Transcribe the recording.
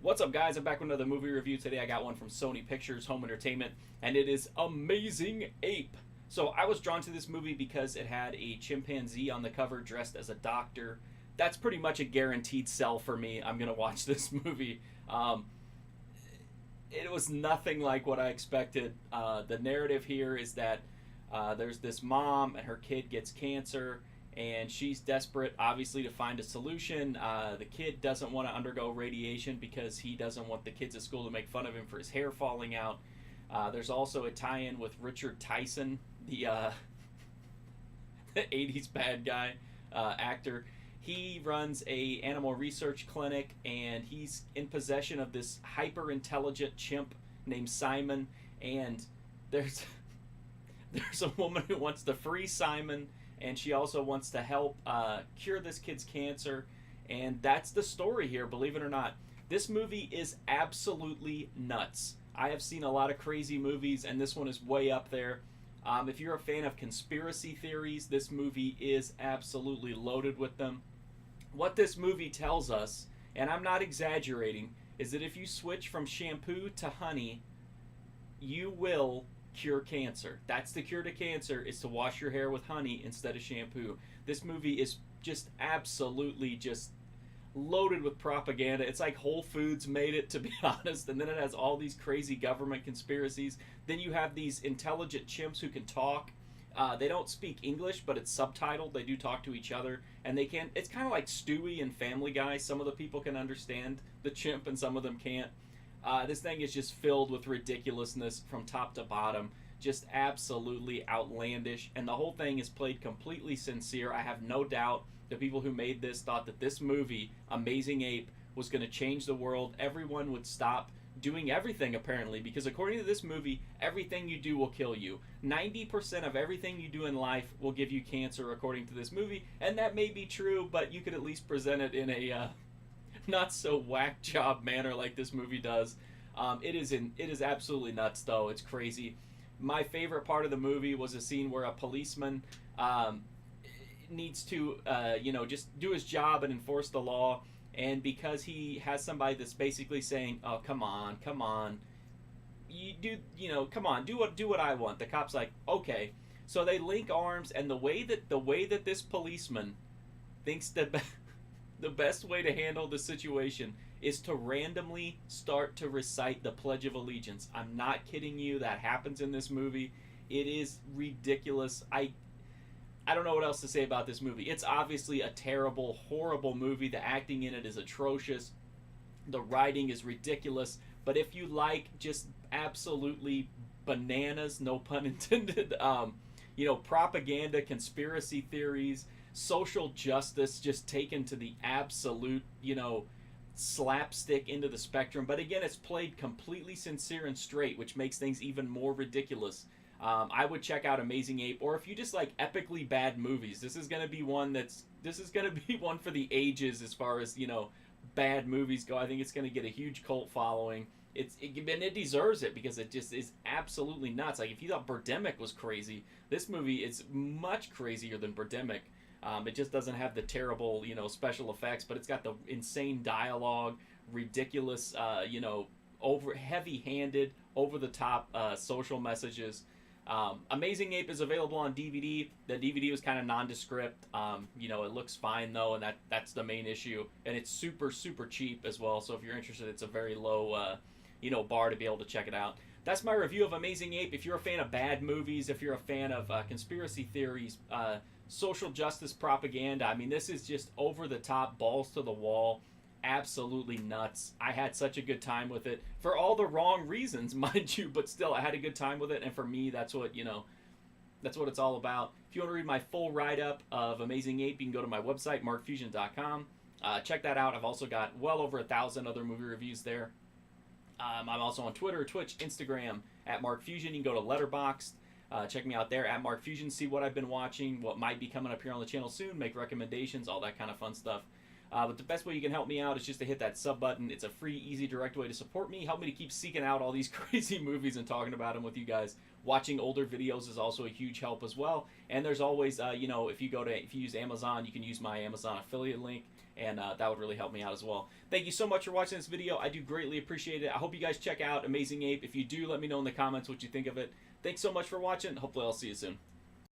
What's up, guys? I'm back with another movie review. Today I got one from Sony Pictures Home Entertainment, and it is Amazing Ape. So I was drawn to this movie because it had a chimpanzee on the cover dressed as a doctor. That's pretty much a guaranteed sell for me. I'm going to watch this movie. It was nothing like what I expected. The narrative here is that there's this mom and her kid gets cancer, and she's desperate, obviously, to find a solution. The kid doesn't want to undergo radiation because he doesn't want the kids at school to make fun of him for his hair falling out. There's also a tie-in with Richard Tyson, the the 80s bad guy actor. He runs a animal research clinic, and he's in possession of this hyper intelligent chimp named Simon. And there's there's a woman who wants to free Simon, and she also wants to help cure this kid's cancer. And that's the story here, believe it or not. This movie is absolutely nuts. I have seen a lot of crazy movies, and this one is way up there. If you're a fan of conspiracy theories, this movie is absolutely loaded with them. What this movie tells us, and I'm not exaggerating, is that if you switch from shampoo to honey, you will cure cancer. That's the cure to cancer, is to wash your hair with honey instead of shampoo. This movie is just absolutely just loaded with propaganda. It's like Whole Foods made it, to be honest, and then it has all these crazy government conspiracies. Then you have these intelligent chimps who can talk. They don't speak English, but it's subtitled. They do talk to each other, and they can. It's kind of like Stewie and Family Guy. Some of the people can understand the chimp, and some of them can't. This thing is just filled with ridiculousness from top to bottom. Just absolutely outlandish, and the whole thing is played completely sincere. I have no doubt the people who made this thought that this movie, Amazing Ape, was going to change the world. Everyone would stop doing everything, apparently, because according to this movie, everything you do will kill you. 90% of everything you do in life will give you cancer, according to this movie, and that may be true, but you could at least present it in a not so whack job manner like this movie does. It is absolutely nuts, though. It's crazy. My favorite part of the movie was a scene where a policeman needs to just do his job and enforce the law, and because he has somebody that's basically saying, oh, come on, come on, do what I want, the cop's like, okay. So they link arms, and the way that this policeman thinks the best way to handle the situation is to randomly start to recite the Pledge of Allegiance. I'm not kidding you. That happens in this movie. It is ridiculous. I don't know what else to say about this movie. It's obviously a terrible, horrible movie. The acting in it is atrocious. The writing is ridiculous. But if you like just absolutely bananas, no pun intended, propaganda, conspiracy theories, social justice just taken to the absolute, slapstick into the spectrum. But again, it's played completely sincere and straight, which makes things even more ridiculous. I would check out Amazing Ape, or if you just like epically bad movies, this is gonna be one for the ages as far as bad movies go. I think it's gonna get a huge cult following. And it deserves it, because it just is absolutely nuts. Like, if you thought Birdemic was crazy, this movie is much crazier than Birdemic. It just doesn't have the terrible, special effects, but it's got the insane dialogue, ridiculous, heavy-handed, over-the-top social messages. Amazing Ape is available on DVD. The DVD was kind of nondescript. It looks fine, though, and that's the main issue. And it's super, super cheap as well, so if you're interested, it's a very low, bar to be able to check it out. That's my review of Amazing Ape. If you're a fan of bad movies, if you're a fan of conspiracy theories, social justice propaganda, I mean, this is just over the top, balls to the wall, absolutely nuts. I had such a good time with it for all the wrong reasons, mind you, but still, I had a good time with it, and for me, that's what it's all about. If you want to read my full write-up of Amazing Ape, you can go to my website, markfusion.com. Check that out. I've also got well over 1,000 other movie reviews there. I'm also on Twitter, Twitch, Instagram, at markfusion. You can go to Letterboxd. Check me out there at markfusion, see what I've been watching, what might be coming up here on the channel soon, make recommendations, all that kind of fun stuff. But the best way you can help me out is just to hit that sub button. It's a free, easy, direct way to support me. Help me to keep seeking out all these crazy movies and talking about them with you guys. Watching older videos is also a huge help as well. And there's always, if you use Amazon, you can use my Amazon affiliate link. and that would really help me out as well. Thank you so much for watching this video. I do greatly appreciate it. I hope you guys check out Amazing Ape. If you do, let me know in the comments what you think of it. Thanks so much for watching. Hopefully I'll see you soon.